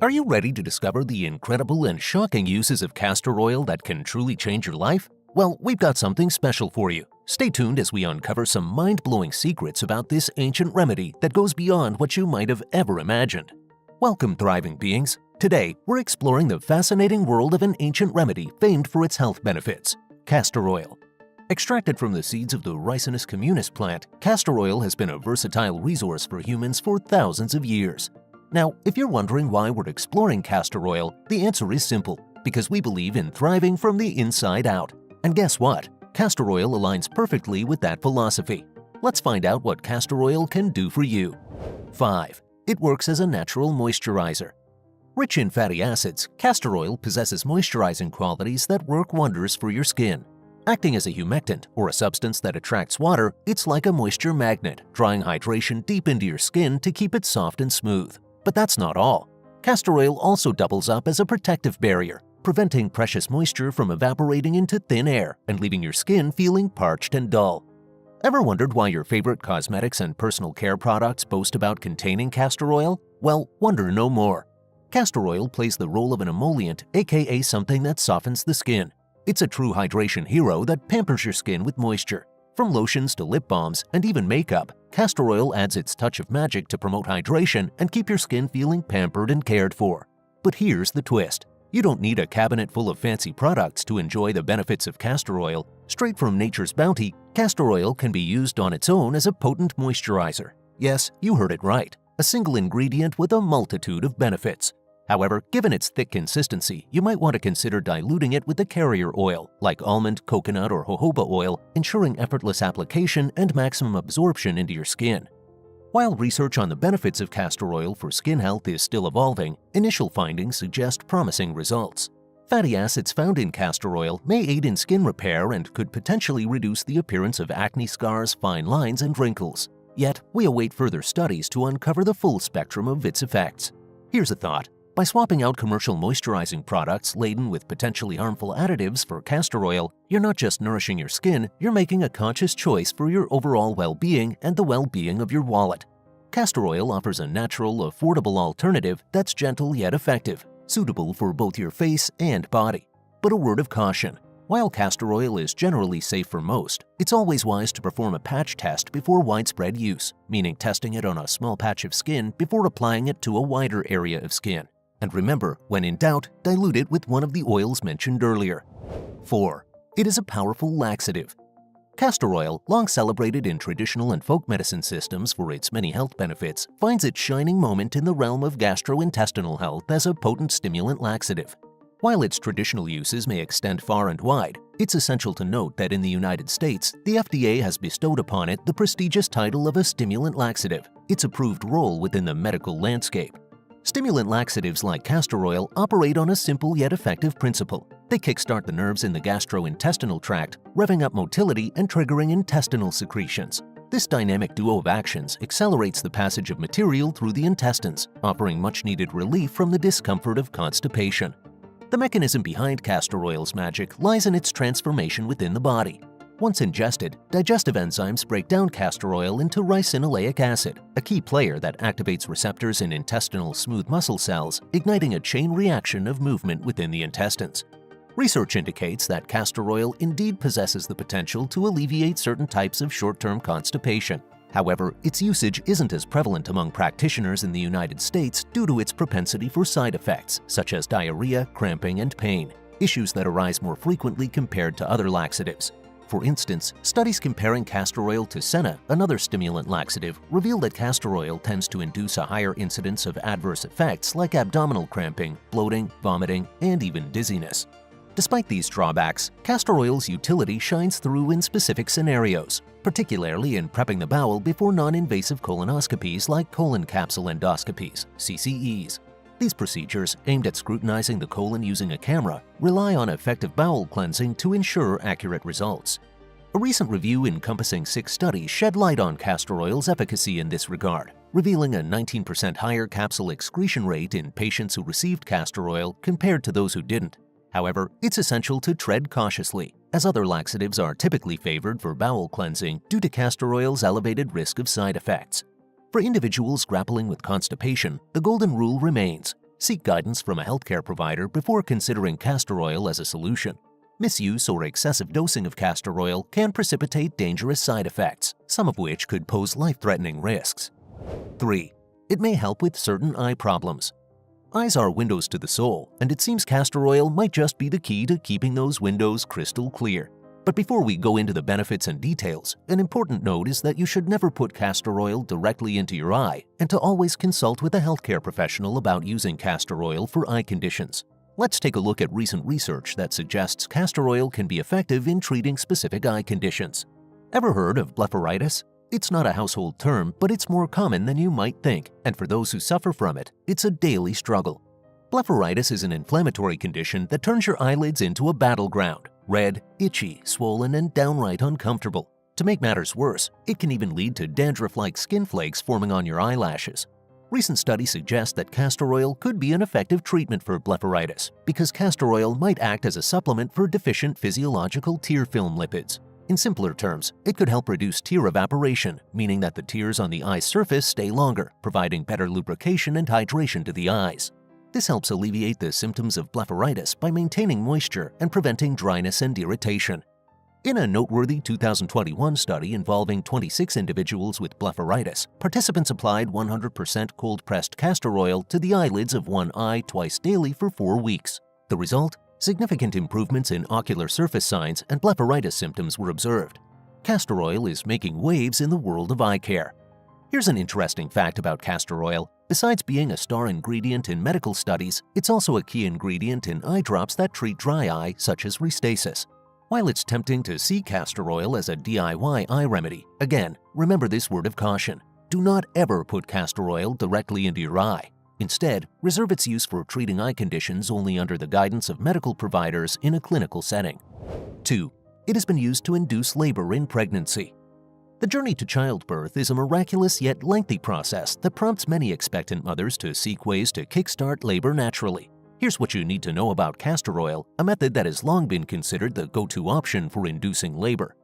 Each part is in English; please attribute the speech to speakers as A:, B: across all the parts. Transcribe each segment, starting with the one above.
A: Are you ready to discover the incredible and shocking uses of castor oil that can truly change your life? Well, we've got something special for you. Stay tuned as we uncover some mind-blowing secrets about this ancient remedy that goes beyond what you might have ever imagined. Welcome, thriving beings. Today, we're exploring the fascinating world of an ancient remedy famed for its health benefits, castor oil. Extracted from the seeds of the Ricinus communis plant, castor oil has been a versatile resource for humans for thousands of years. Now, if you're wondering why we're exploring castor oil, the answer is simple: because we believe in thriving from the inside out. And guess what? Castor oil aligns perfectly with that philosophy. Let's find out what castor oil can do for you. 5. It works as a natural moisturizer. Rich in fatty acids, castor oil possesses moisturizing qualities that work wonders for your skin. Acting as a humectant, or a substance that attracts water, it's like a moisture magnet, drawing hydration deep into your skin to keep it soft and smooth. But that's not all. Castor oil also doubles up as a protective barrier, preventing precious moisture from evaporating into thin air and leaving your skin feeling parched and dull. Ever wondered why your favorite cosmetics and personal care products boast about containing castor oil? Well, wonder no more. Castor oil plays the role of an emollient, aka something that softens the skin. It's a true hydration hero that pampers your skin with moisture. From lotions to lip balms and even makeup, castor oil adds its touch of magic to promote hydration and keep your skin feeling pampered and cared for. But here's the twist. You don't need a cabinet full of fancy products to enjoy the benefits of castor oil. Straight from nature's bounty, castor oil can be used on its own as a potent moisturizer. Yes, you heard it right. A single ingredient with a multitude of benefits. However, given its thick consistency, you might want to consider diluting it with a carrier oil, like almond, coconut, or jojoba oil, ensuring effortless application and maximum absorption into your skin. While research on the benefits of castor oil for skin health is still evolving, initial findings suggest promising results. Fatty acids found in castor oil may aid in skin repair and could potentially reduce the appearance of acne scars, fine lines, and wrinkles. Yet, we await further studies to uncover the full spectrum of its effects. Here's a thought. By swapping out commercial moisturizing products laden with potentially harmful additives for castor oil, you're not just nourishing your skin, you're making a conscious choice for your overall well-being and the well-being of your wallet. Castor oil offers a natural, affordable alternative that's gentle yet effective, suitable for both your face and body. But a word of caution. While castor oil is generally safe for most, it's always wise to perform a patch test before widespread use, meaning testing it on a small patch of skin before applying it to a wider area of skin. And remember, when in doubt, dilute it with one of the oils mentioned earlier. 4. It is a powerful laxative. Castor oil, long celebrated in traditional and folk medicine systems for its many health benefits, finds its shining moment in the realm of gastrointestinal health as a potent stimulant laxative. While its traditional uses may extend far and wide, it's essential to note that in the United States, the FDA has bestowed upon it the prestigious title of a stimulant laxative, its approved role within the medical landscape. Stimulant laxatives like castor oil operate on a simple yet effective principle. They kickstart the nerves in the gastrointestinal tract, revving up motility and triggering intestinal secretions. This dynamic duo of actions accelerates the passage of material through the intestines, offering much-needed relief from the discomfort of constipation. The mechanism behind castor oil's magic lies in its transformation within the body. Once ingested, digestive enzymes break down castor oil into ricinoleic acid, a key player that activates receptors in intestinal smooth muscle cells, igniting a chain reaction of movement within the intestines. Research indicates that castor oil indeed possesses the potential to alleviate certain types of short-term constipation. However, its usage isn't as prevalent among practitioners in the United States due to its propensity for side effects, such as diarrhea, cramping, and pain, issues that arise more frequently compared to other laxatives. For instance, studies comparing castor oil to senna, another stimulant laxative, reveal that castor oil tends to induce a higher incidence of adverse effects like abdominal cramping, bloating, vomiting, and even dizziness. Despite these drawbacks, castor oil's utility shines through in specific scenarios, particularly in prepping the bowel before non-invasive colonoscopies like colon capsule endoscopies, CCEs. These procedures, aimed at scrutinizing the colon using a camera, rely on effective bowel cleansing to ensure accurate results. A recent review encompassing 6 studies shed light on castor oil's efficacy in this regard, revealing a 19% higher capsule excretion rate in patients who received castor oil compared to those who didn't. However, it's essential to tread cautiously, as other laxatives are typically favored for bowel cleansing due to castor oil's elevated risk of side effects. For individuals grappling with constipation, the golden rule remains: Seek guidance from a healthcare provider before considering castor oil as a solution. Misuse or excessive dosing of castor oil can precipitate dangerous side effects, some of which could pose life-threatening risks. 3. It may help with certain eye problems. Eyes are windows to the soul, and it seems castor oil might just be the key to keeping those windows crystal clear. But before we go into the benefits and details, an important note is that you should never put castor oil directly into your eye and to always consult with a healthcare professional about using castor oil for eye conditions. Let's take a look at recent research that suggests castor oil can be effective in treating specific eye conditions. Ever heard of blepharitis? It's not a household term, but it's more common than you might think, and for those who suffer from it, it's a daily struggle. Blepharitis is an inflammatory condition that turns your eyelids into a battleground, red, itchy, swollen, and downright uncomfortable. To make matters worse, it can even lead to dandruff-like skin flakes forming on your eyelashes. Recent studies suggest that castor oil could be an effective treatment for blepharitis because castor oil might act as a supplement for deficient physiological tear film lipids. In simpler terms, it could help reduce tear evaporation, meaning that the tears on the eye's surface stay longer, providing better lubrication and hydration to the eyes. This helps alleviate the symptoms of blepharitis by maintaining moisture and preventing dryness and irritation. In a noteworthy 2021 study involving 26 individuals with blepharitis, participants applied 100% cold-pressed castor oil to the eyelids of one eye twice daily for 4 weeks. The result? Significant improvements in ocular surface signs and blepharitis symptoms were observed. Castor oil is making waves in the world of eye care. Here's an interesting fact about castor oil. Besides being a star ingredient in medical studies, it's also a key ingredient in eye drops that treat dry eye, such as rhestasis. While it's tempting to see castor oil as a DIY eye remedy, again, remember this word of caution. Do not ever put castor oil directly into your eye. Instead, reserve its use for treating eye conditions only under the guidance of medical providers in a clinical setting. 2. It has been used to induce labor in pregnancy. The journey to childbirth is a miraculous yet lengthy process that prompts many expectant mothers to seek ways to kickstart labor naturally. Here's what you need to know about castor oil, a method that has long been considered the go-to option for inducing labor.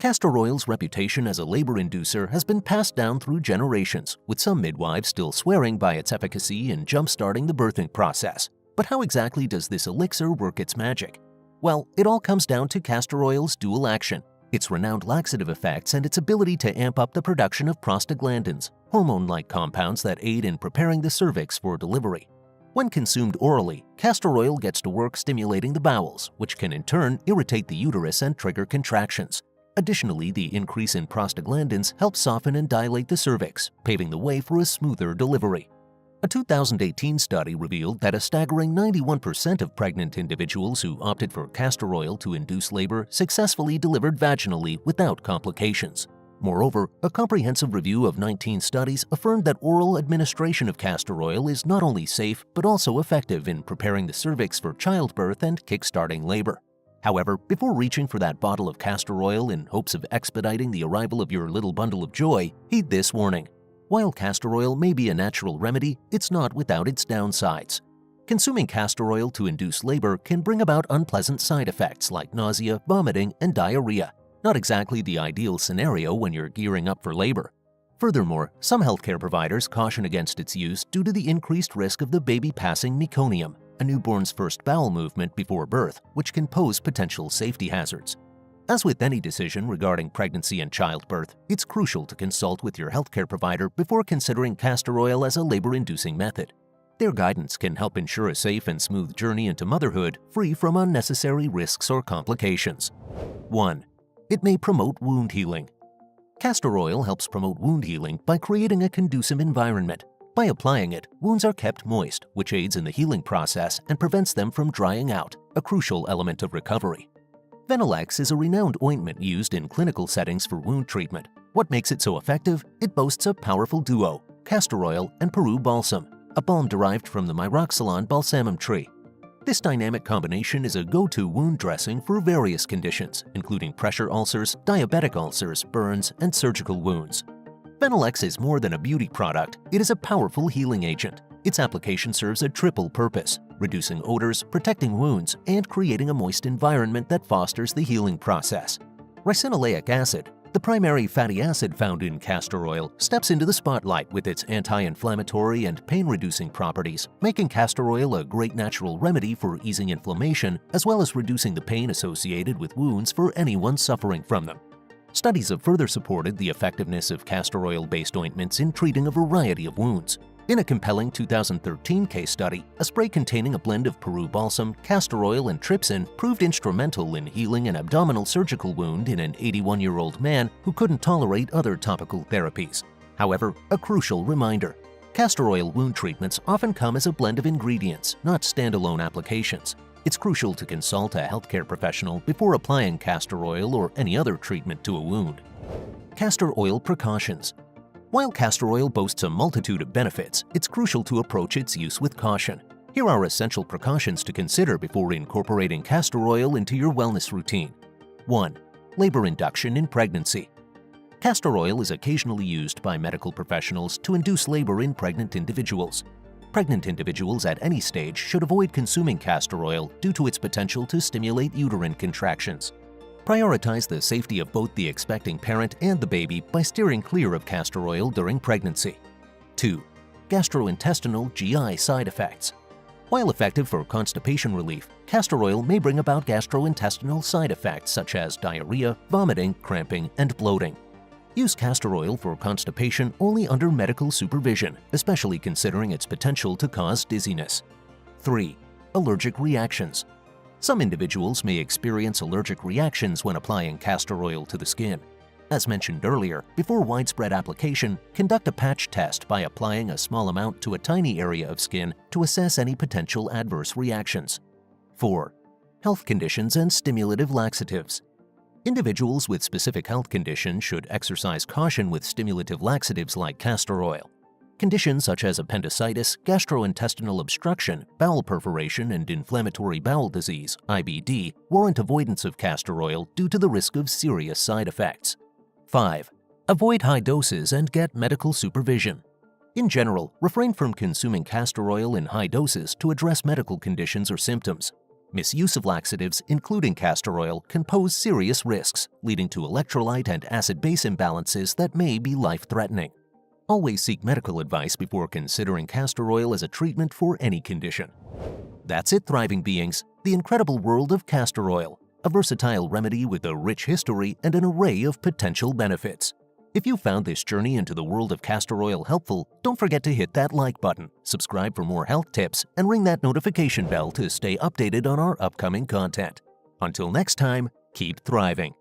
A: Castor oil's reputation as a labor inducer has been passed down through generations, with some midwives still swearing by its efficacy in jump-starting the birthing process. But how exactly does this elixir work its magic? Well, it all comes down to castor oil's dual action, its renowned laxative effects, and its ability to amp up the production of prostaglandins, hormone-like compounds that aid in preparing the cervix for delivery. When consumed orally, castor oil gets to work stimulating the bowels, which can in turn irritate the uterus and trigger contractions. Additionally, the increase in prostaglandins helps soften and dilate the cervix, paving the way for a smoother delivery. A 2018 study revealed that a staggering 91% of pregnant individuals who opted for castor oil to induce labor successfully delivered vaginally without complications. Moreover, a comprehensive review of 19 studies affirmed that oral administration of castor oil is not only safe but also effective in preparing the cervix for childbirth and kickstarting labor. However, before reaching for that bottle of castor oil in hopes of expediting the arrival of your little bundle of joy, heed this warning. While castor oil may be a natural remedy, it's not without its downsides. Consuming castor oil to induce labor can bring about unpleasant side effects like nausea, vomiting, and diarrhea. Not exactly the ideal scenario when you're gearing up for labor. Furthermore, some healthcare providers caution against its use due to the increased risk of the baby passing meconium, a newborn's first bowel movement before birth, which can pose potential safety hazards. As with any decision regarding pregnancy and childbirth, it's crucial to consult with your healthcare provider before considering castor oil as a labor-inducing method. Their guidance can help ensure a safe and smooth journey into motherhood, free from unnecessary risks or complications. 1. It may promote wound healing. Castor oil helps promote wound healing by creating a conducive environment. By applying it, wounds are kept moist, which aids in the healing process and prevents them from drying out, a crucial element of recovery. Venelex is a renowned ointment used in clinical settings for wound treatment. What makes it so effective? It boasts a powerful duo, castor oil and Peru balsam, a balm derived from the Myroxylon balsamum tree. This dynamic combination is a go-to wound dressing for various conditions, including pressure ulcers, diabetic ulcers, burns, and surgical wounds. Venelex is more than a beauty product, it is a powerful healing agent. Its application serves a triple purpose: reducing odors, protecting wounds, and creating a moist environment that fosters the healing process. Ricinoleic acid, The primary fatty acid found in castor oil steps into the spotlight with its anti-inflammatory and pain-reducing properties, making castor oil a great natural remedy for easing inflammation as well as reducing the pain associated with wounds for anyone suffering from them. Studies have further supported the effectiveness of castor oil-based ointments in treating a variety of wounds. In a compelling 2013 case study, a spray containing a blend of Peru balsam, castor oil, and trypsin proved instrumental in healing an abdominal surgical wound in an 81-year-old man who couldn't tolerate other topical therapies. However, a crucial reminder: castor oil wound treatments often come as a blend of ingredients, not standalone applications. It's crucial to consult a healthcare professional before applying castor oil or any other treatment to a wound. Castor oil precautions. While castor oil boasts a multitude of benefits, it's crucial to approach its use with caution. Here are essential precautions to consider before incorporating castor oil into your wellness routine. 1. Labor induction in pregnancy. Castor oil is occasionally used by medical professionals to induce labor in pregnant individuals. Pregnant individuals at any stage should avoid consuming castor oil due to its potential to stimulate uterine contractions. Prioritize the safety of both the expecting parent and the baby by steering clear of castor oil during pregnancy. 2. Gastrointestinal GI side effects. While effective for constipation relief, castor oil may bring about gastrointestinal side effects such as diarrhea, vomiting, cramping, and bloating. Use castor oil for constipation only under medical supervision, especially considering its potential to cause dizziness. 3. Allergic reactions. Some individuals may experience allergic reactions when applying castor oil to the skin. As mentioned earlier, before widespread application, conduct a patch test by applying a small amount to a tiny area of skin to assess any potential adverse reactions. 4. Health conditions and stimulative laxatives. Individuals with specific health conditions should exercise caution with stimulative laxatives like castor oil. Conditions such as appendicitis, gastrointestinal obstruction, bowel perforation, and inflammatory bowel disease (IBD) warrant avoidance of castor oil due to the risk of serious side effects. 5. Avoid high doses and get medical supervision. In general, refrain from consuming castor oil in high doses to address medical conditions or symptoms. Misuse of laxatives, including castor oil, can pose serious risks, leading to electrolyte and acid-base imbalances that may be life-threatening. Always seek medical advice before considering castor oil as a treatment for any condition. That's it, thriving beings, the incredible world of castor oil, a versatile remedy with a rich history and an array of potential benefits. If you found this journey into the world of castor oil helpful, don't forget to hit that like button, subscribe for more health tips, and ring that notification bell to stay updated on our upcoming content. Until next time, keep thriving.